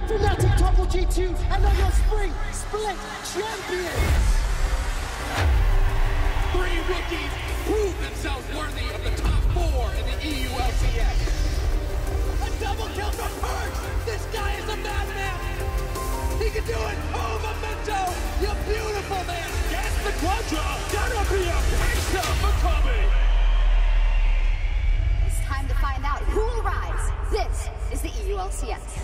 Fnatic topple G2 and are your spring split champions! 3 rookies prove themselves worthy of the top 4 in the EU LCS. A double kill from Perch! This guy is a madman! He can do it! Oh, Memento! You beautiful man! Guess the quadra! Gonna be a pizza for Kobe! It's time to find out who will rise. This is the EU LCS.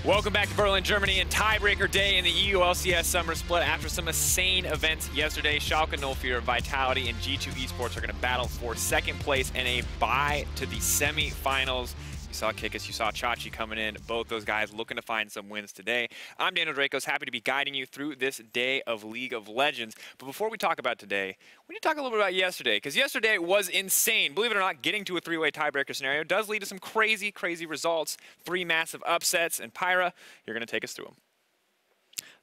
Welcome back to Berlin, Germany, and tiebreaker day in the EU LCS Summer Split. After some insane events yesterday, Schalke 04, Vitality, and G2 Esports are going to battle for second place and a bye to the semifinals. You saw Kikis, you saw Chachi coming in. Both those guys looking to find some wins today. I'm Daniel Dracos, happy to be guiding you through this day of League of Legends. But before we talk about today, we need to talk a little bit about yesterday, because yesterday was insane. Believe it or not, getting to a three-way tiebreaker scenario does lead to some crazy, crazy results. 3 massive upsets, and Pyra, you're going to take us through them.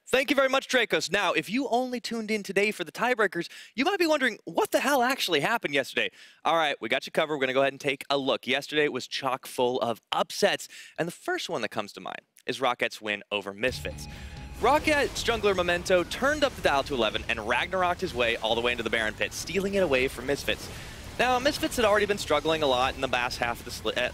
Thank you very much, Dracos. Now, if you only tuned in today for the tiebreakers, you might be wondering, what the hell actually happened yesterday? All right, we got you covered. We're going to go ahead and take a look. Yesterday was chock full of upsets, and the first one that comes to mind is Rocket's win over Misfits. Rocket's jungler Memento turned up the dial to 11 and Ragnaroked his way all the way into the Baron pit, stealing it away from Misfits. Now, Misfits had already been struggling a lot in the last half of the split,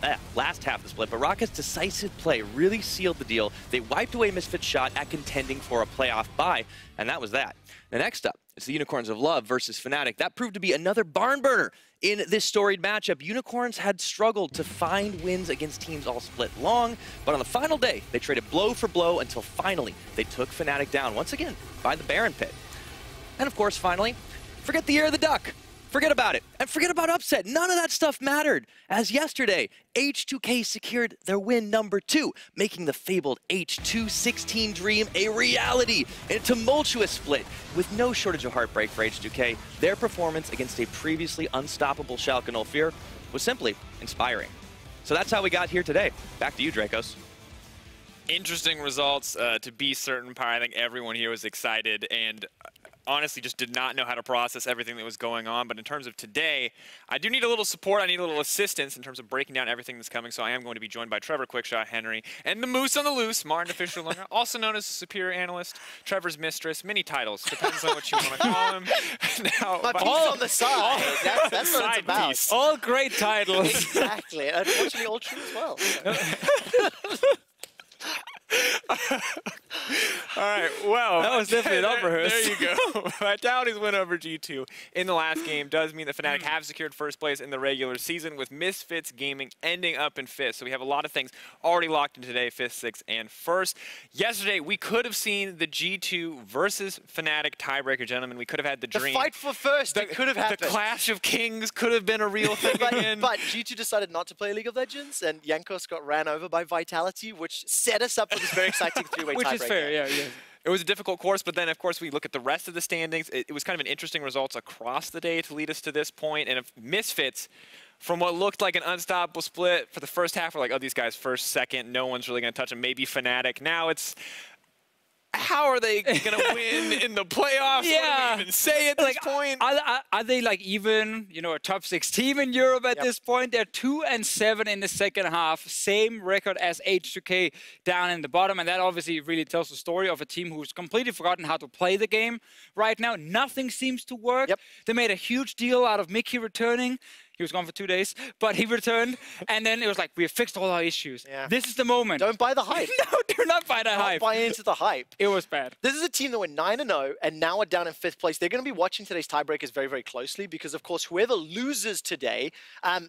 but Rocket's decisive play really sealed the deal. They wiped away Misfits' shot at contending for a playoff bye, and that was that. Now, next up, it's the Unicorns of Love versus Fnatic. That proved to be another barn burner in this storied matchup. Unicorns had struggled to find wins against teams all split long, but on the final day, they traded blow for blow until finally they took Fnatic down once again by the Baron pit. And of course, finally, forget the year of the duck. Forget about it. And forget about upset. None of that stuff mattered. As yesterday, H2K secured their win number 2, making the fabled H216 dream a reality in a tumultuous split. With no shortage of heartbreak for H2K, their performance against a previously unstoppable Schalke 04 was simply inspiring. So that's how we got here today. Back to you, Dracos. Interesting results, to be certain. I think everyone here was excited and honestly just did not know how to process everything that was going on. But in terms of today, I do need a little support. I need a little assistance in terms of breaking down everything that's coming. So I am going to be joined by Trevor Quickshot Henry and the Moose on the Loose, Martin Official Learner, also known as the Superior Analyst, Trevor's Mistress, many titles, depends on what you want to call him. Now, my piece on the side. That's what it's about. Piece. All great titles. Exactly. Unfortunately, all true as well. All right, well, that was definitely not rehearsed. There you go. Vitality's win over G2 in the last game does mean that Fnatic have secured first place in the regular season, with Misfits Gaming ending up in 5th. So we have a lot of things already locked in today, 5th, 6th, and 1st. Yesterday, we could have seen the G2 versus Fnatic tiebreaker, gentlemen. We could have had the dream. The fight for first, it could have happened. The Clash of Kings could have been a real thing again. But G2 decided not to play League of Legends, and Jankos got ran over by Vitality, which set us up for this very exciting three-way tiebreaker. Which is fair, yeah. It was a difficult course, but then, of course, we look at the rest of the standings. It was kind of an interesting results across the day to lead us to this point. And if Misfits, from what looked like an unstoppable split for the first half, we're like, oh, these guys first, second, no one's really going to touch them. Maybe Fnatic. Now it's, how are they going to win in the playoffs? Yeah. What do we even say at this point? Are they like even, you know, a top 6 team in Europe at this point? They're 2-7 in the second half. Same record as H2K down in the bottom. And that obviously really tells the story of a team who's completely forgotten how to play the game right now. Nothing seems to work. They made a huge deal out of Mickey returning. He was gone for 2 days, but he returned, and then it was like, we have fixed all our issues. This is the moment. Don't buy the hype. No, do not buy the hype. Don't buy into the hype. It was bad. This is a team that went 9-0 and now are down in 5th place. They're going to be watching today's tiebreakers very, very closely because, of course, whoever loses today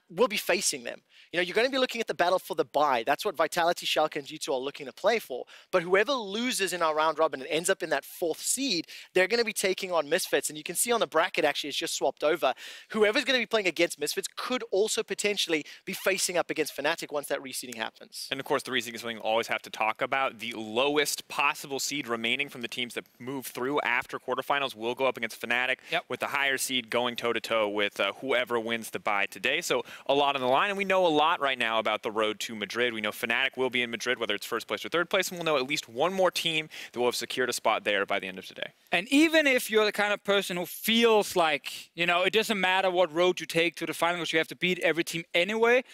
will be facing them. You know, you're going to be looking at the battle for the bye. That's what Vitality, Schalke, and G2 are looking to play for. But whoever loses in our round robin and ends up in that 4th seed, they're going to be taking on Misfits. And you can see on the bracket, actually, it's just swapped over. Whoever's going to be playing against Misfits could also potentially be facing up against Fnatic once that reseeding happens. And of course, the reseeding is something we'll always have to talk about. about the lowest possible seed remaining from the teams that move through after quarterfinals will go up against Fnatic, with the higher seed going toe-to-toe with whoever wins the bye today. So a lot on the line, and we know a lot right now about the road to Madrid. We know Fnatic will be in Madrid, whether it's first place or third place, and we'll know at least one more team that will have secured a spot there by the end of today. And even if you're the kind of person who feels like, you know, it doesn't matter what road you take to the final because you have to beat every team anyway,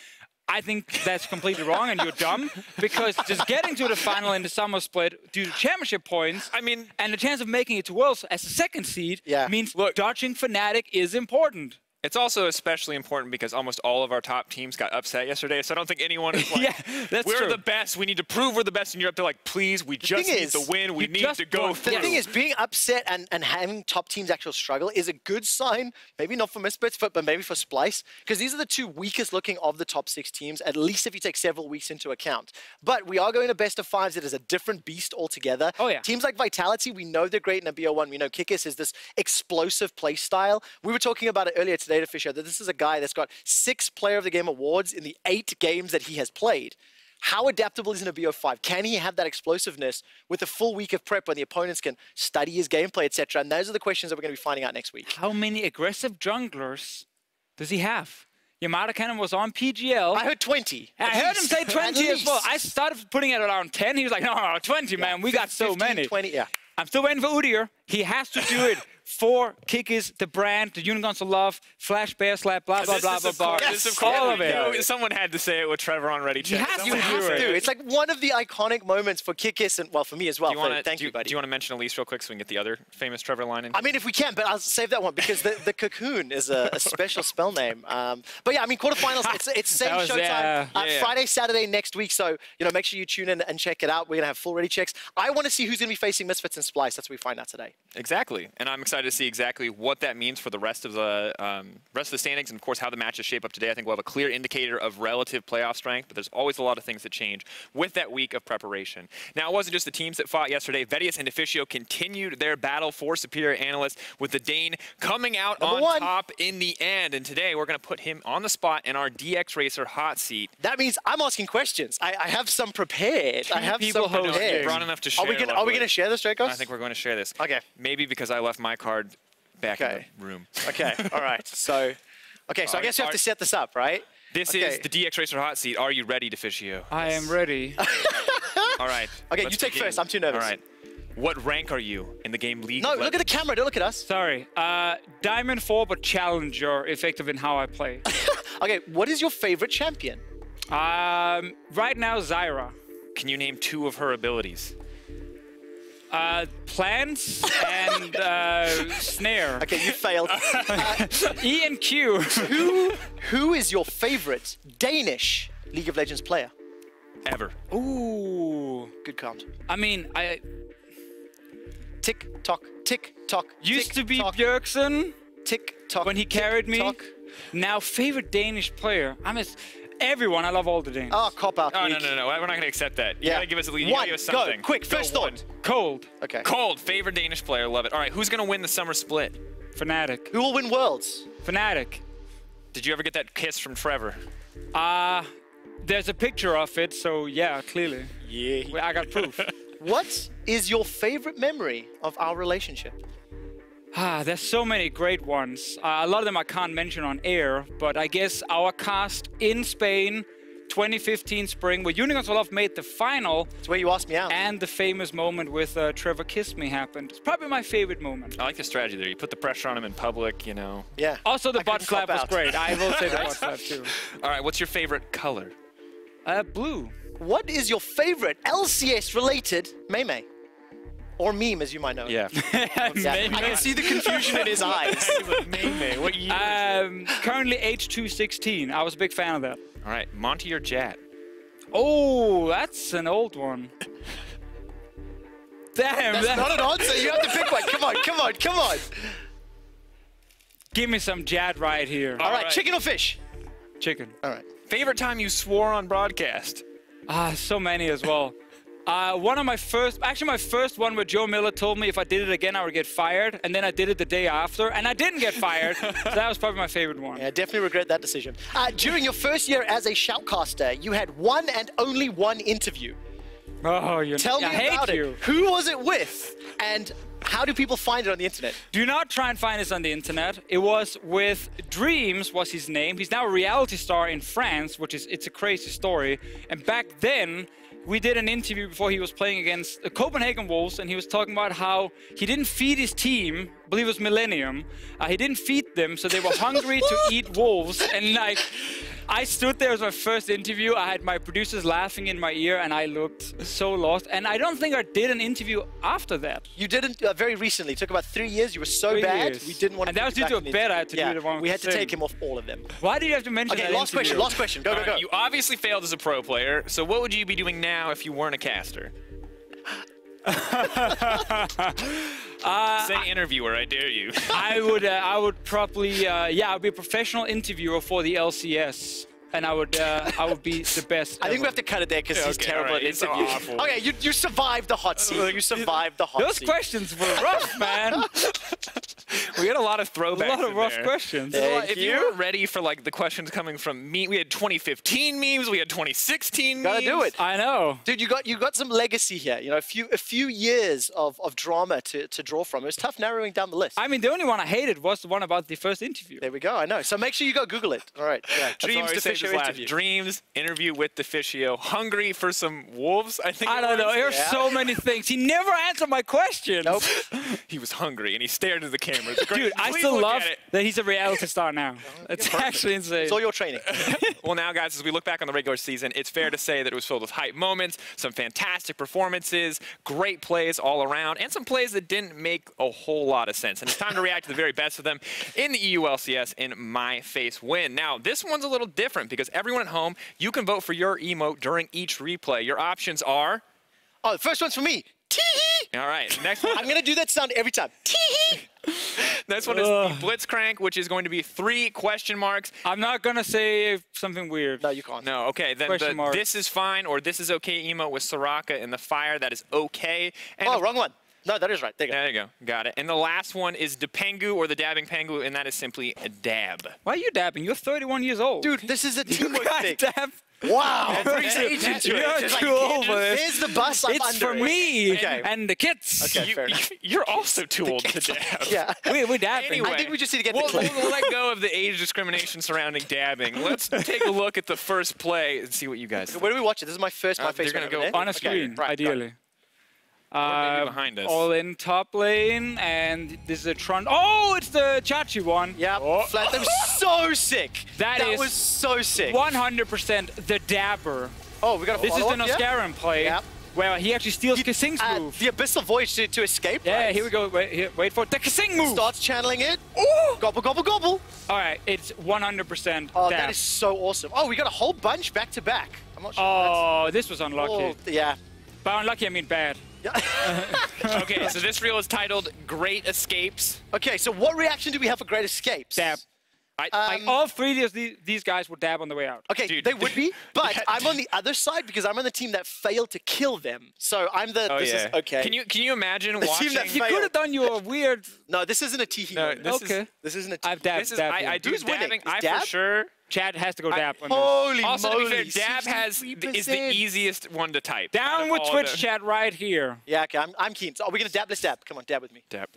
I think that's completely wrong and you're dumb, because just getting to the final in the summer split due to championship points, I mean, and the chance of making it to Worlds as a second seed means dodging Fnatic is important. It's also especially important because almost all of our top teams got upset yesterday, so I don't think anyone is like, we're the best, we need to prove we're the best, and you're up there like, please, we just need to win, we need to go through. The thing is, being upset and having top teams actual struggle is a good sign, maybe not for Misfits, but maybe for Splice, because these are the two weakest looking of the top 6 teams, at least if you take several weeks into account. But we are going to best of 5s. It is a different beast altogether. Oh, yeah. Teams like Vitality, we know they're great in a BO1. We know Kikis is this explosive play style. We were talking about it earlier today to Fisher, that this is a guy that's got 6 Player of the Game awards in the 8 games that he has played. How adaptable is in a BO5? Can he have that explosiveness with a full week of prep when the opponents can study his gameplay, etc.? And those are the questions that we're going to be finding out next week. How many aggressive junglers does he have? Yamada Cannon was on PGL. I heard 20. I heard him say 20 as well. I started putting it around 10. He was like, no, 20, man. We got so 15, many. 20, yeah. I'm still waiting for Udyr. He has to do it for Kikis, the brand, the Unicorns of Love, Flash, Bear Slap, blah, blah, blah, blah, blah. All of it. Someone had to say it with Trevor on Ready Check. You have to. It's like one of the iconic moments for Kikis, and well, for me as well. Thank you, buddy. Do you want to mention Elise real quick so we can get the other famous Trevor line in? I mean, if we can, but I'll save that one because the Cocoon is a special spell name. But yeah, I mean, quarterfinals, it's same showtime. Friday, Saturday next week. So, you know, make sure you tune in and check it out. We're going to have full Ready Checks. I want to see who's going to be facing Misfits and Splice. That's what we find out today. Exactly. And I'm excited to see exactly what that means for the rest of the standings, and of course how the matches shape up today. I think we'll have a clear indicator of relative playoff strength, but there's always a lot of things that change with that week of preparation. Now, it wasn't just the teams that fought yesterday. VODS and Officio continued their battle for Superior Analysts, with the Dane coming out on top in the end. And today we're going to put him on the spot in our DX Racer hot seat. That means I'm asking questions. I have some prepared. I have some prepared. Brought enough to share. Are we going to share this, Dracos? I think we're going to share this. Okay. Maybe because I left my card back in the room. Okay, all right. So I guess you have to set this up, right? This is the DX Racer hot seat. Are you ready, Deficio? I am ready. All right. Okay, you take first. I'm too nervous. All right. What rank are you in the game League? No, look at the camera. Don't look at us. Sorry. Diamond 4, but Challenger, effective in how I play. Okay, what is your favorite champion? Right now, Zyra. Can you name 2 of her abilities? Plants and snare. Okay, you failed. E and Q. Who is your favorite Danish League of Legends player? Ever. Ooh. Good count. I mean, tick tock, tick tock. Used to be Bjergsen. Tick tock. When he carried me. Now, favorite Danish player. Everyone, I love all the Danes. Oh, cop out. Oh, no. We're not going to accept that. You gotta give us a lead. You gotta give us something. Go, quick, first thought. Cold. Okay. Cold, favorite Danish player, love it. All right, who's going to win the summer split? Fnatic. Who will win Worlds? Fnatic. Did you ever get that kiss from Trevor? There's a picture of it, so yeah, clearly. Yeah. I got proof. What is your favorite memory of our relationship? There's so many great ones. A lot of them I can't mention on air, but I guess our cast in Spain, 2015 spring, where Unicorns of Love made the final. It's where you asked me out. And the famous moment with Trevor Kissed Me happened. It's probably my favorite moment. I like the strategy there. You put the pressure on him in public, you know. Yeah. Also, the butt slap was great. I will say the butt slap too. All right, what's your favorite color? Blue. What is your favorite LCS-related meme? Or meme, as you might know. Yeah. I can see the confusion in his eyes. Meme. What year currently H216. I was a big fan of that. All right, Monty or Jat? Oh, that's an old one. Damn. That's not an answer. You have to pick one. Come on. Give me some Jat right here. All right, chicken or fish? Chicken. All right. Favorite time you swore on broadcast? So many as well. My first one where Joe Miller told me if I did it again, I would get fired. And then I did it the day after, and I didn't get fired. So that was probably my favorite one. Yeah, I definitely regret that decision. During your first year as a shoutcaster, you had one and only one interview. Oh, you Tell me I hate about it. you. Who was it with? And how do people find it on the internet? Do not try and find this on the internet. It was with Dreams was his name. He's now a reality star in France, it's a crazy story. And back then, we did an interview before he was playing against the Copenhagen Wolves, and he was talking about how he didn't feed his team. I believe it was Millennium. He didn't feed them, so they were hungry to eat wolves. And like, I stood there as my first interview. I had my producers laughing in my ear, and I looked so lost. And I don't think I did an interview after that. You didn't very recently. It took about 3 years. You were so 3 bad. years. We didn't want to. And that was due to a bet I had to do the one. We had to take him off all of them. Why do you have to mention Okay, that last question. interview? Last question. Go, go, go. You obviously failed as a pro player, so what would you be doing now if you weren't a caster? Say interviewer, I dare you. I would probably, I would be a professional interviewer for the LCS. And I would be the best. I think we have to cut it there because he's terrible at it's interviews. awful. Okay, you survived the hot seat. You survived the hot Those seat. questions were rough, man. We had a lot of throwbacks. A lot of in rough there. questions. Thank If you you. were ready for like the questions coming from me, we had 2015 memes, we had 2016 Gotta memes. do it. I know. Dude, you got some legacy here. You know, a few years of drama to draw from. It was tough narrowing down the list. I mean, the only one I hated was the one about the first interview. There we go. I know. So make sure you go Google it. All right. Yeah. Dreams Sorry, to say Fisher this last. interview. Dreams interview with Deficio. Hungry for some wolves, I think. I it don't know. was. There's so many things. He never answered my questions. Nope. He was hungry and he stared at the camera. Dude, I Please still look love at it. that he's a reality star now. It's actually insane. It's all your training. Well, now, guys, as we look back on the regular season, it's fair to say that it was filled with hype moments, some fantastic performances, great plays all around, and some plays that didn't make a whole lot of sense. And it's time to react to the very best of them in the EULCS in My Face Win. Now, this one's a little different because everyone at home, you can vote for your emote during each replay. Your options are... Oh, the first one's for me. Tee-hee. All right, next one. I'm going to do that sound every time. Tee-hee. Next one is the Blitzcrank, which is going to be 3 question marks. I'm not going to say something weird. No, you can't. No, okay, then Question mark. this is fine or this is okay emote with Soraka in the fire. That is okay. And Oh, wrong one. No, that is right. There you go. there you go. Got it. And the last one is Depengu or the Dabbing Pengu, and that is simply a dab. Why are you dabbing? You're 31 years old. Dude, this is a teamwork thing. dab. Wow. brings age into it. You're Just too like, old for this. Here's the bus. I'm It's under for it. me Okay. and the kids. Okay, fair enough. You're also too old to dab. Yeah. We're dabbing. Anyway, I think we just need to get we'll, the clip. we'll let go of the age discrimination surrounding dabbing. Let's take a look at the first play and see what you guys think. Where do we watch it? This is my first My Face they're Win gonna over go there. On a Okay, screen, right, ideally. maybe behind us. All in top lane, and this is a Tron. Oh, it's the Chachi one. Yeah, Oh. flat. That was so sick. That is was so sick. 100% the dabber. Oh, we got a This is the follow-up, yeah? Noskaran play, Yep. where he actually steals Kasing's move. The Abyssal Voyage to escape. Yeah, right? here we go. Wait for it. The Kasing move. Starts channeling it. Ooh. Gobble, gobble, gobble. All right, it's 100% Oh, dab. that is so awesome. Oh, we got a whole bunch back to back. I'm not sure. Oh, this was unlucky. Oh, yeah. By unlucky, I mean bad. Okay, so this reel is titled Great Escapes. Okay, so what reaction do we have for Great Escapes? Dab. Like all 3 of these guys would dab on the way out. Okay, Dude. they would be, but I'm on the other side because I'm on the team that failed to kill them. So I'm the. Oh, this yeah. is okay. Can you imagine The watching? team that You could have done your weird. No, this isn't a Teehee. No, moment. this Okay. This isn't a. I've dabbed. This is dabbed I in. do Who's winning? dabbing. Is I Dab? for sure. Chad has to go dab on this. Holy Also, to be moly! fair, dab is the 63%. easiest one to type. out Down of with all Twitch the- chat right here. Yeah, okay, I'm keen. So are we gonna dab? Let's dab. Come on, dab with me. Dab.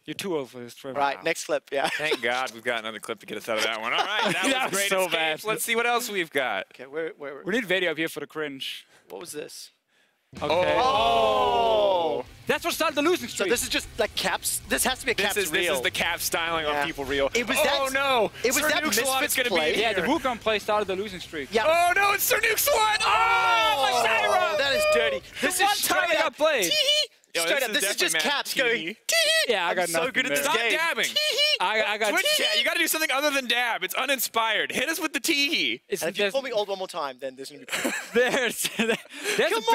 You're too old for this, Trevor. Right, next clip. Yeah. Thank God we've got another clip to get us out of that one. All right, that That was was Great so Escapes. bad. Let's see what else we've got. Okay, where? We need video up here for the cringe. What was this? Okay. Oh! That's what started the losing So streak. this is just like caps. This has to be a caps This reel. is the cap styling Yeah. on people reel. It was oh that- no! it was Sir that Nukeslot Misfits is gonna play. be yeah, the here. Wukong play started the losing streak. Yeah. Oh no! It's Sir Nukeslot! Oh, Oh, that is dirty. This is straight time I up. played. Tee-hee. Yo, Straight this up. is This is just definitely caps Matt going. Tee-hee. Tee-hee. Yeah, I got I'm so nothing, good at this man. Stop game. dabbing. Tee-hee. I got Twitch chat, you got to do something other than dab. It's uninspired. Hit us with the tee. It's, And if you there's call me old one more time, then there's gonna be. there's a bit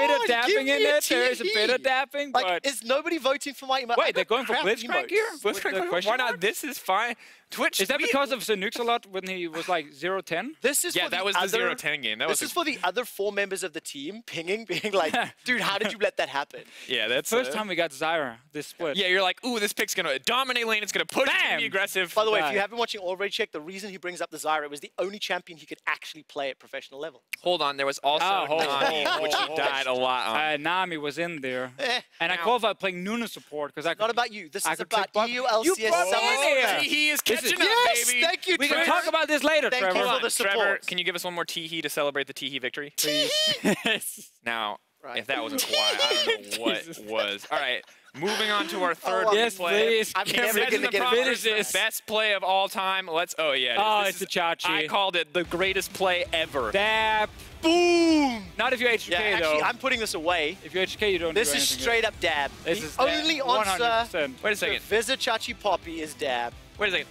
on, of dabbing give in me a it. There is a bit of TE. dabbing, Like, but is nobody voting for my emote? I wait, they're got going for crap Blitzcrank emotes. here? What's With the question Why not? mark? This is fine. Twitch. Is that because of Zenux when he was like 0-10? This is Yeah, for that was the 0-10 game. That This was is for the other 4 members of the team pinging, being like, dude, how did you let that happen? Yeah, that's First time we got Zyra this split. Yeah, you're like, ooh, this pick's gonna dominate lane. It's gonna push. It's gonna be aggressive. By the way, if Right. you have been watching All Raid Check, the reason he brings up the Zyra, it was the only champion he could actually play at professional level. Hold on, there was also Nani, which he died a lot on. Nami was in there. And I Now- qualified playing Nuna support because I could. Not about you. This I is could about click button. EU You LCS brought me Summer in here. Slaughter. He is catching up, Yes, baby. thank you, We can Trevor. talk about this later, Thank Trevor. you Hold for on, the support. Trevor, can you give us one more tee-hee to celebrate the tee-hee victory? Please. Now, Right. if that wasn't quiet, I don't know what Jesus. was. All right, moving on to our third Yes, play. please. I'm Can't never forget gonna the get promise. finish This. Best play of all time. Let's. Oh yeah. Oh, This it's is- a Chachi. I called it the greatest play ever. Dab. Boom! Not if you're HK Yeah, actually, though. I'm putting this away. If you're HK, you don't This do is anything straight up dab. This the is only dab. answer 100%. Wait a to second. Visit Chachi Poppy is dab. Wait a second.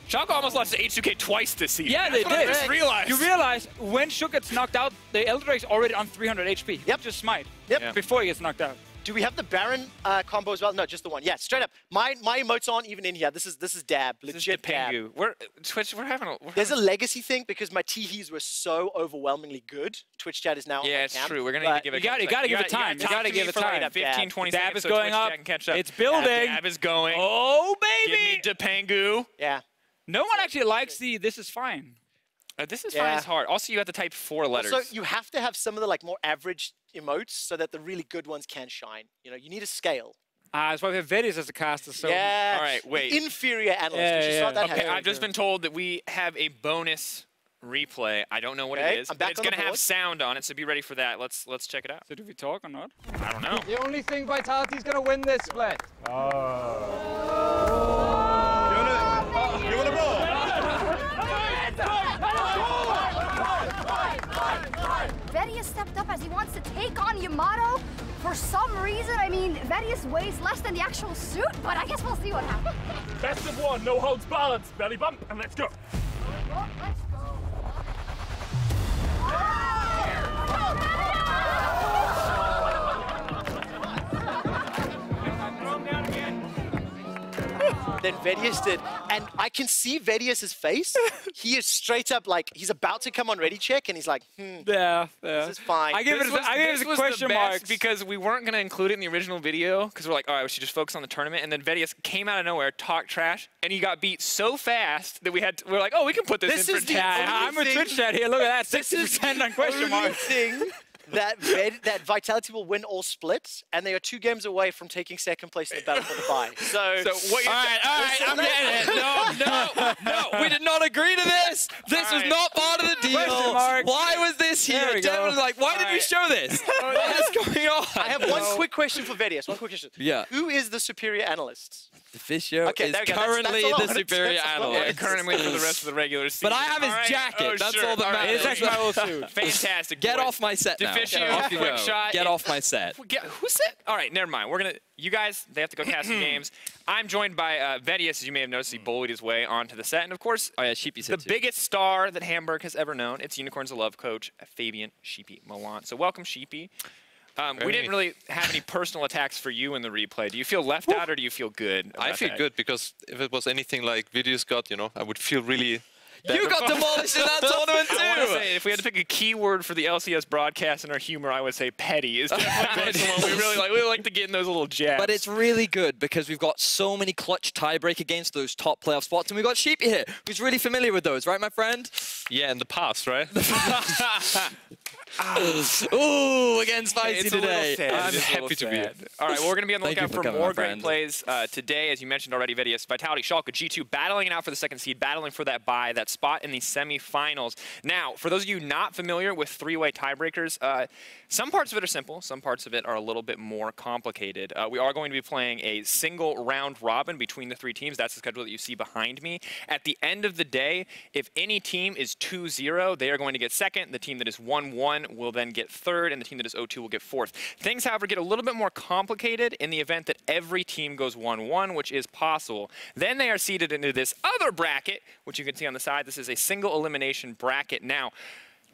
Schalke almost lost to H2K twice this season. Yeah, That's they what I did. just realized. You realize when Shook gets knocked out, the Elder Drake's already on 300 HP. Yep. Just smite. Yep. Yeah. Before he gets knocked out. Do we have the Baron combo as well? No, just the one. Yeah, straight up. My emotes aren't even in here. This is dab. This is Legit dab. Pengu. We're Twitch. We're having a. There's a legacy thing because my T-Hees were so overwhelmingly good. Twitch chat is now on Yeah, my it's camp, true. We're gonna need to but give it. You gotta give it time. You gotta give it time. 15, 20 Dab seconds. is so going Twitch up. chat can catch up. It's building. Dab is going. Oh, Give me baby! Depengu. Yeah. No one actually likes the "this is fine." This is Yeah. fine. It's hard. Also, you have to type 4 letters. So you have to have some of the like more average emotes so that the really good ones can shine. You know, you need a scale. That's why we have VODS as a caster. So yeah. All right, wait. The inferior analyst. Yeah, we should yeah, start that yeah. Okay, happening. I've just been told that we have a bonus replay. I don't know what Okay, it is, I'm but back it's on the gonna have board. sound on it, so be ready for that. Let's check it out. So do we talk or not? I don't know. The only thing Vitality's going to win this split. Vedius stepped up as he wants to take on Yamato. For some reason, I mean, Vedius weighs less than the actual suit, but I guess we'll see what happens. Best of one, no holds balance, belly bump, and let's go. Well, let's go. Than Vedius did. And I can see Vedius's face. He is straight up like, he's about to come on ready check, and he's like, Yeah, this is fine. I give it. I give it a question mark because we weren't gonna include it in the original video because we're like, all right, we should just focus on the tournament. And then Vedius came out of nowhere, talked trash, and he got beat so fast that we're like, oh, we can put this This in is for the chat. only I'm a thing- Twitch chat here. Look at that, 60% on question only mark. thing that that Vitality will win all splits, and they are 2 games away from taking second place in the battle for the bye. So what you're All right, I'm getting it. No, we did not agree to this. This was right. not part of the deal. Question mark. Why was this There here? we Devin go. was like, why did you right. show this? What is going on? I have one quick question for Vedius. One quick question. Yeah. Who is the superior analyst? Fisher Okay, is there we go. That's currently all I the wanted. superior That's all I analyst. currently for the rest of the regular season. But I have his All right. jacket. Oh, That's sure. all that right. matters. It's actually my old suit. Fantastic. Get boys. off my set now. Deficio, Off you quick go. shot. Get off my set. Who's set? All right, never mind. We're gonna. You guys, they have to go cast some games. I'm joined by Vedius, as you may have noticed. He bullied his way onto the set, and of course, Oh yeah, Sheepy's the hit too. biggest star that Hamburg has ever known. It's Unicorns of Love coach Fabian Sheepy Milan. So welcome, Sheepy. We didn't really have any personal attacks for you in the replay. Do you feel left out or do you feel good? I about feel that? good because if it was anything like Videos got, you know, I would feel really bad. You got demolished in that tournament I want to too. say, if we had to pick a keyword for the LCS broadcast and our humor, I would say petty. Is definitely the one we really like to get in those little jabs. But it's really good because we've got so many clutch tiebreaker games for those top playoff spots, and we've got Sheepy here, who's really familiar with those, right, my friend? Yeah, in the past, right? Ooh, again spicy It's a little today. sad. I'm It is a happy little to be sad. All right, well, we're going to be on the Thank you lookout for for coming, more my great friend. plays today. As you mentioned already, Vedius, Vitality, Schalke, G2 battling it out for the second seed, battling for that bye, that spot in the semifinals. Now, for those of you not familiar with three-way tiebreakers, some parts of it are simple. Some parts of it are a little bit more complicated. We are going to be playing a single round robin between the 3 teams. That's the schedule that you see behind me. At the end of the day, if any team is 2-0, they are going to get second. The team that is 1-1 will then get third, and the team that is 0-2 will get fourth. Things, however, get a little bit more complicated in the event that every team goes 1-1, which is possible. Then they are seeded into this other bracket, which you can see on the side. This is a single elimination bracket. Now,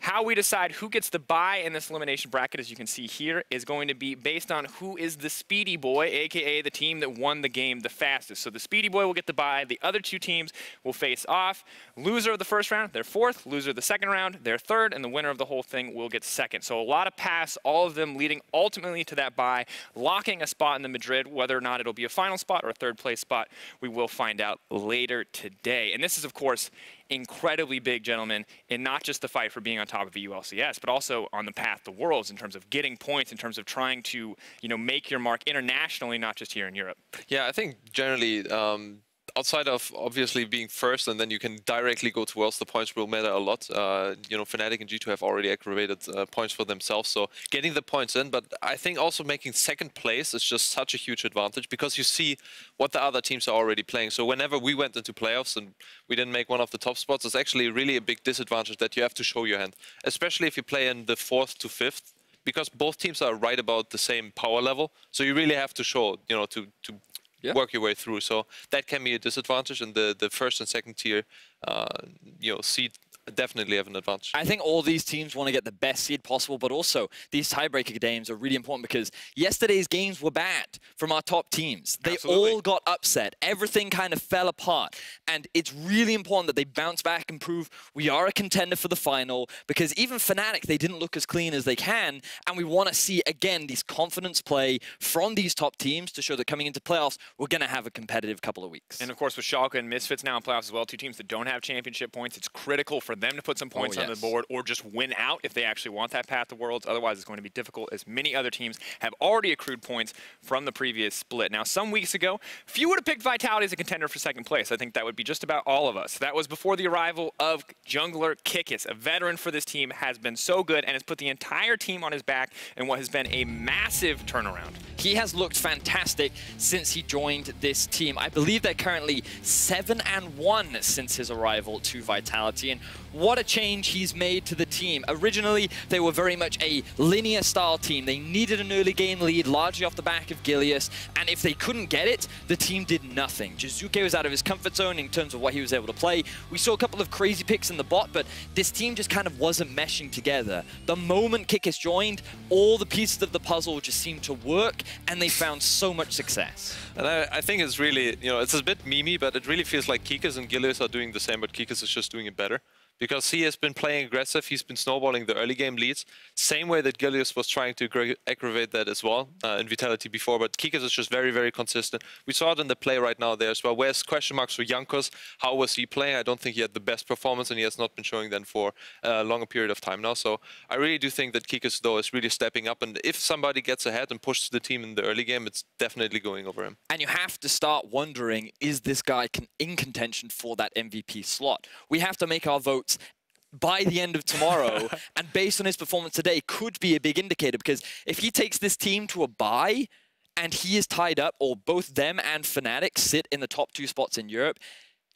How we decide who gets the bye in this elimination bracket, as you can see here, is going to be based on who is the speedy boy, aka the team that won the game the fastest. So the speedy boy will get the bye. The other two teams will face off. Loser of the first round, they're fourth. Loser of the second round, they're third. And the winner of the whole thing will get second. So a lot of paths, all of them leading ultimately to that bye, locking a spot in the Madrid. Whether or not it'll be a final spot or a third place spot, we will find out later today. And this is, of course, incredibly big, gentlemen, in not just the fight for being on top of the ULCS, but also on the path to Worlds in terms of getting points, in terms of trying to, make your mark internationally, not just here in Europe. Yeah, I think generally, outside of obviously being first, and then you can directly go to Worlds, the points will matter a lot. Fnatic and G2 have already aggravated points for themselves, so getting the points in. But I think also making second place is just such a huge advantage because you see what the other teams are already playing. So whenever we went into playoffs and we didn't make one of the top spots, it's actually really a big disadvantage that you have to show your hand, especially if you play in the 4th to 5th, because both teams are right about the same power level. So you really have to show, to work your way through. So that can be a disadvantage, and the first and second tier, seed definitely have an advantage. I think all these teams want to get the best seed possible, but also these tiebreaker games are really important because yesterday's games were bad from our top teams. They all got upset. Everything kind of fell apart. And it's really important that they bounce back and prove we are a contender for the final, because even Fnatic, they didn't look as clean as they can. And we want to see, again, these confidence play from these top teams to show that coming into playoffs, we're going to have a competitive couple of weeks. And of course, with Schalke and Misfits now in playoffs as well, two teams that don't have championship points, it's critical for them to put some points on the board or just win out if they actually want that path to Worlds. Otherwise, it's going to be difficult, as many other teams have already accrued points from the previous split. Now, some weeks ago, few would have picked Vitality as a contender for second place. I think that would be just about all of us. That was before the arrival of jungler Kikis. A veteran for this team, has been so good and has put the entire team on his back in what has been a massive turnaround. He has looked fantastic since he joined this team. I believe they're currently 7-1 since his arrival to Vitality, and what a change he's made to the team. Originally, they were very much a linear style team. They needed an early game lead, largely off the back of Gilius, and if they couldn't get it, the team did nothing. Jizuke was out of his comfort zone in terms of what he was able to play. We saw a couple of crazy picks in the bot, but this team just kind of wasn't meshing together. The moment Kikis joined, all the pieces of the puzzle just seemed to work, and they found so much success. And I think it's really, it's a bit memey, but it really feels like Kikis and Gilius are doing the same, but Kikis is just doing it better. Because he has been playing aggressive, he's been snowballing the early game leads, same way that Gilius was trying to aggravate that as well in Vitality before, but Kikis is just very, very consistent. We saw it in the play right now there as well. Where's question marks for Jankos? How was he playing? I don't think he had the best performance, and he has not been showing then for a longer period of time now. So I really do think that Kikis, though, is really stepping up, and if somebody gets ahead and pushes the team in the early game, it's definitely going over him. And you have to start wondering, is this guy in contention for that MVP slot? We have to make our votes by the end of tomorrow, and based on his performance today, could be a big indicator, because if he takes this team to a bye and he is tied up, or both them and Fnatic sit in the top 2 spots in Europe,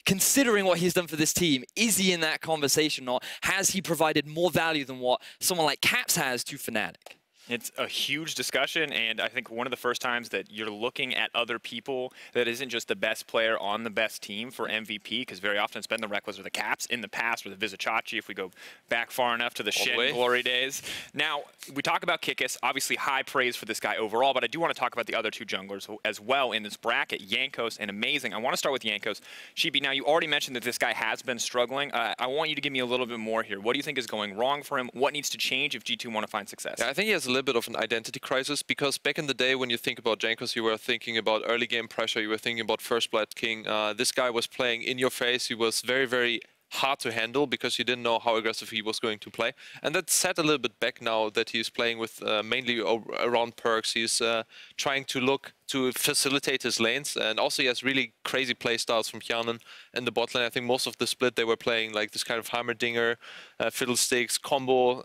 considering what he's done for this team, is he in that conversation, or has he provided more value than what someone like Caps has to Fnatic? It's a huge discussion, and I think one of the first times that you're looking at other people that isn't just the best player on the best team for MVP, because very often it's been the Rekkles or the Caps in the past, or the Vizicachi if we go back far enough to the Shen glory days. Now, we talk about Kikis, obviously high praise for this guy overall, but I do want to talk about the other two junglers as well in this bracket, Jankos and Amazing. I want to start with Jankos. Sheepy, now you already mentioned that this guy has been struggling. I want you to give me a little bit more here. What do you think is going wrong for him? What needs to change if G2 want to find success? Yeah, I think he has a little bit of an identity crisis, because back in the day when you think about Jankos, you were thinking about early game pressure, you were thinking about First Blood King. This guy was playing in your face, he was very, very hard to handle because you didn't know how aggressive he was going to play. And that's set a little bit back now that he's playing with mainly around perks. He's trying to look to facilitate his lanes, and also he has really crazy play styles from Hjanen in the bot lane. I think most of the split they were playing like this kind of Heimerdinger, Fiddlesticks combo.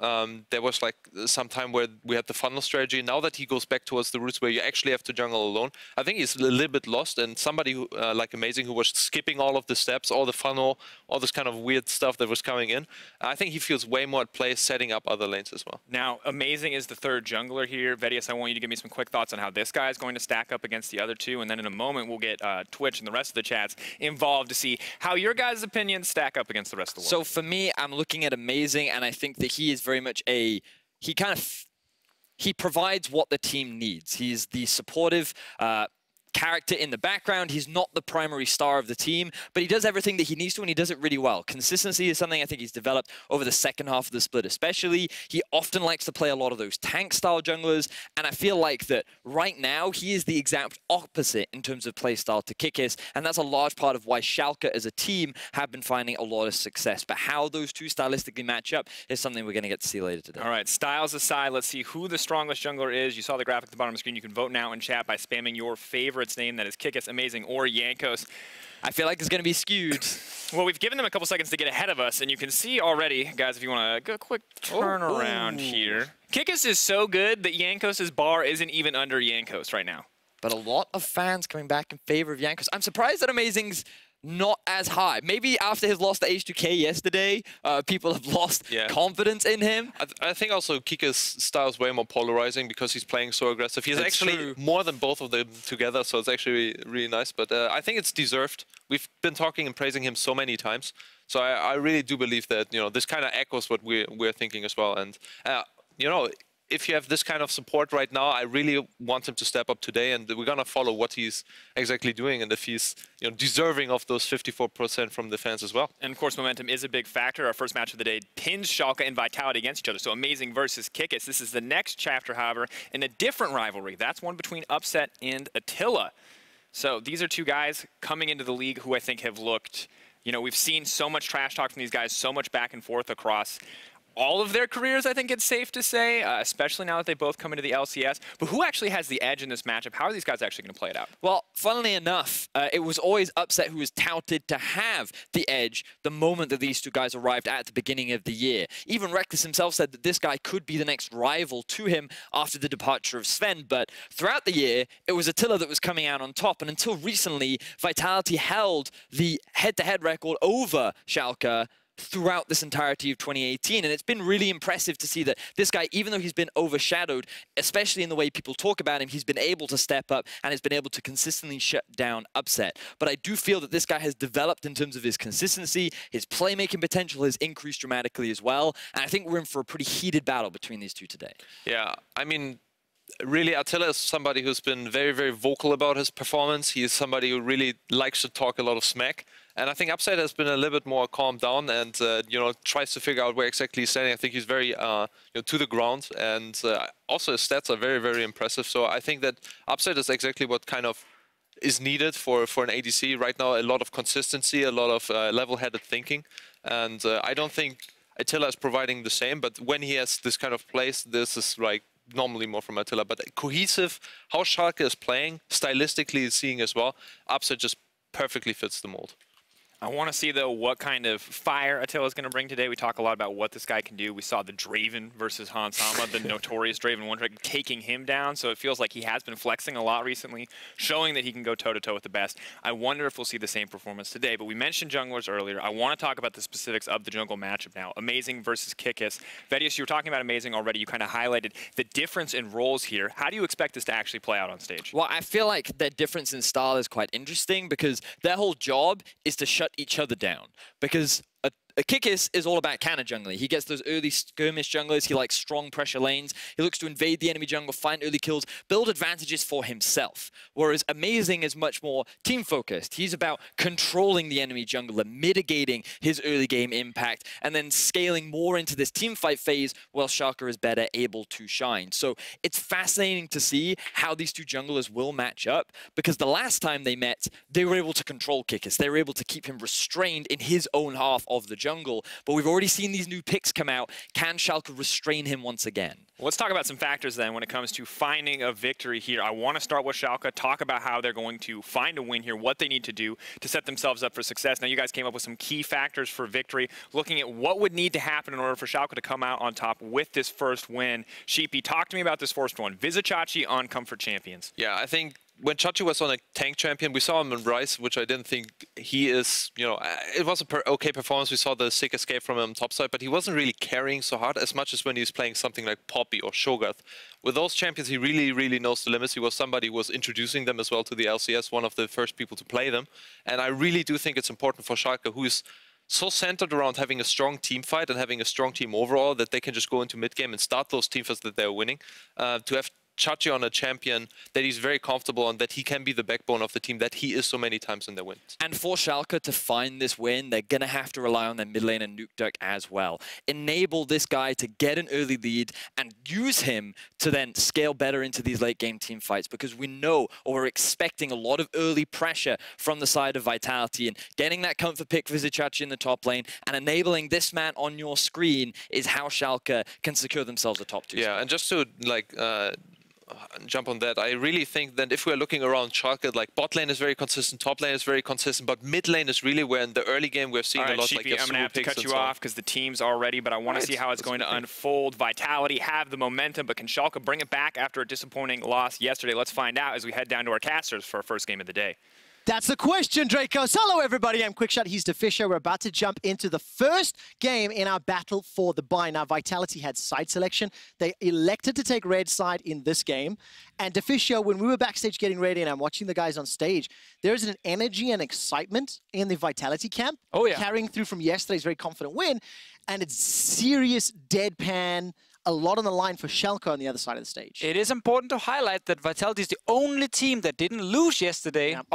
There was like some time where we had the funnel strategy. Now that he goes back towards the roots where you actually have to jungle alone, I think he's a little bit lost, and somebody who, like Amazing, who was skipping all of the steps, all the funnel, all this kind of weird stuff that was coming in, I think he feels way more at play setting up other lanes as well. Now, Amazing is the third jungler here. Vedius, I want you to give me some quick thoughts on how this guy is going to stack stack up against the other two. And then in a moment, we'll get Twitch and the rest of the chats involved to see how your guys' opinions stack up against the rest of the world. So for me, I'm looking at Amazing, and I think that he is very much he provides what the team needs. He's the supportive character in the background. He's not the primary star of the team, but he does everything that he needs to, and he does it really well. Consistency is something I think he's developed over the second half of the split especially. He often likes to play a lot of those tank-style junglers, and I feel like that right now he is the exact opposite in terms of play style to Kikis, and that's a large part of why Schalke as a team have been finding a lot of success. But how those two stylistically match up is something we're going to get to see later today. All right, styles aside, let's see who the strongest jungler is. You saw the graphic at the bottom of the screen. You can vote now in chat by spamming your favorite's name. That is Kikis, Amazing, or Jankos. I feel like it's going to be skewed. Well, we've given them a couple seconds to get ahead of us, and you can see already, guys, if you want to go quick turn around here. Kikis is so good that Jankos' bar isn't even under Jankos right now. But a lot of fans coming back in favor of Jankos. I'm surprised that Amazing's not as high. Maybe after his loss to H2K yesterday, people have lost confidence in him. I think also Kika's style is way more polarizing because he's playing so aggressive. He's actually more than both of them together, so it's actually really nice. But I think it's deserved. We've been talking and praising him so many times. So I really do believe that, this kind of echoes what we're thinking as well. And, if you have this kind of support right now, I really want him to step up today, and we're going to follow what he's exactly doing and if he's deserving of those 54% from the fans as well. And of course, momentum is a big factor. Our first match of the day pins Schalke and Vitality against each other. So Amazing versus Kikis. This is the next chapter, however, in a different rivalry. That's one between Upset and Attila. So these are two guys coming into the league who I think have looked, we've seen so much trash talk from these guys, so much back and forth across all of their careers, I think it's safe to say, especially now that they both come into the LCS. But who actually has the edge in this matchup? How are these guys actually going to play it out? Well, funnily enough, it was always Upset who was touted to have the edge the moment that these two guys arrived at the beginning of the year. Even Reckless himself said that this guy could be the next rival to him after the departure of Sven. But throughout the year, it was Attila that was coming out on top. And until recently, Vitality held the head-to-head record over Schalke throughout this entirety of 2018, and it's been really impressive to see that this guy, even though he's been overshadowed, especially in the way people talk about him, he's been able to step up and has been able to consistently shut down Upset. But I do feel that this guy has developed in terms of his consistency, his playmaking potential has increased dramatically as well, and I think we're in for a pretty heated battle between these two today. Yeah, I mean, really, Attila is somebody who's been very, very vocal about his performance. He is somebody who really likes to talk a lot of smack. And I think Upside has been a little bit more calmed down and, tries to figure out where exactly he's standing. I think he's very, to the ground. And also his stats are very, very impressive. So I think that Upside is exactly what kind of is needed for an ADC right now. A lot of consistency, a lot of level-headed thinking. And I don't think Attila is providing the same. But when he has this kind of place, this is like normally more from Attila. But cohesive, how Schalke is playing, stylistically seeing as well, Upside just perfectly fits the mold. I want to see, though, what kind of fire Attila is going to bring today. We talk a lot about what this guy can do. We saw the Draven versus Hans Sama, the notorious Draven one-trick, taking him down. So it feels like he has been flexing a lot recently, showing that he can go toe-to-toe with the best. I wonder if we'll see the same performance today. But we mentioned junglers earlier. I want to talk about the specifics of the jungle matchup now. Amazing versus Kikis. VODS, you were talking about Amazing already. You kind of highlighted the difference in roles here. How do you expect this to actually play out on stage? Well, I feel like their difference in style is quite interesting because their whole job is to shut each other down, because Kikis is all about counter jungling. He gets those early skirmish junglers. He likes strong pressure lanes. He looks to invade the enemy jungle, find early kills, build advantages for himself. Whereas Amazing is much more team-focused. He's about controlling the enemy jungler, mitigating his early game impact, and then scaling more into this team fight phase while Schalke is better able to shine. So it's fascinating to see how these two junglers will match up, because the last time they met, they were able to control Kikis. They were able to keep him restrained in his own half of the jungle, but we've already seen these new picks come out. Can Schalke restrain him once again? Well, let's talk about some factors then when it comes to finding a victory here. I want to start with Schalke, talk about how they're going to find a win here, what they need to do to set themselves up for success. Now, you guys came up with some key factors for victory, looking at what would need to happen in order for Schalke to come out on top with this first win. Sheepy, talk to me about this first one. Vizicachi on Comfort Champions. Yeah, I think when Chachi was on a tank champion, we saw him in Rise, which I didn't think he is, you know, it was a okay performance. We saw the sick escape from him topside, but he wasn't really carrying so hard as much as when he was playing something like Poppy or Shogath. With those champions, he really, really knows the limits. He was somebody who was introducing them as well to the LCS, one of the first people to play them. And I really do think it's important for Schalke, who is so centered around having a strong team fight and having a strong team overall, that they can just go into mid-game and start those team fights that they're winning, to have Chachi on a champion that he's very comfortable on, that he can be the backbone of the team that he is so many times in their wins. And for Schalke to find this win, they're going to have to rely on their mid lane and Nuke Duck as well. Enable this guy to get an early lead and use him to then scale better into these late game team fights, because we know, or we're expecting a lot of early pressure from the side of Vitality, and getting that comfort pick for Chachi in the top lane and enabling this man on your screen is how Schalke can secure themselves a top 2 spot. And just to like jump on that, I really think that if we're looking around Schalke, like bot lane is very consistent, top lane is very consistent, but mid lane is really where in the early game we're seeing a lot like I'm going to have to cut you off because the teams are ready, but I want to see how it's going to unfold. Vitality have the momentum, but can Schalke bring it back after a disappointing loss yesterday? Let's find out as we head down to our casters for our first game of the day. That's the question, Dracos. Hello, everybody. I'm QuickShot. He's Deficio. We're about to jump into the first game in our battle for the buy. Now, Vitality had side selection. They elected to take red side in this game. And Deficio, when we were backstage getting ready and I'm watching the guys on stage, there's an energy and excitement in the Vitality camp. Oh, yeah. Carrying through from yesterday's very confident win. And it's serious deadpan, a lot on the line for Schalke on the other side of the stage. It is important to highlight that Vitality is the only team that didn't lose yesterday. Yep.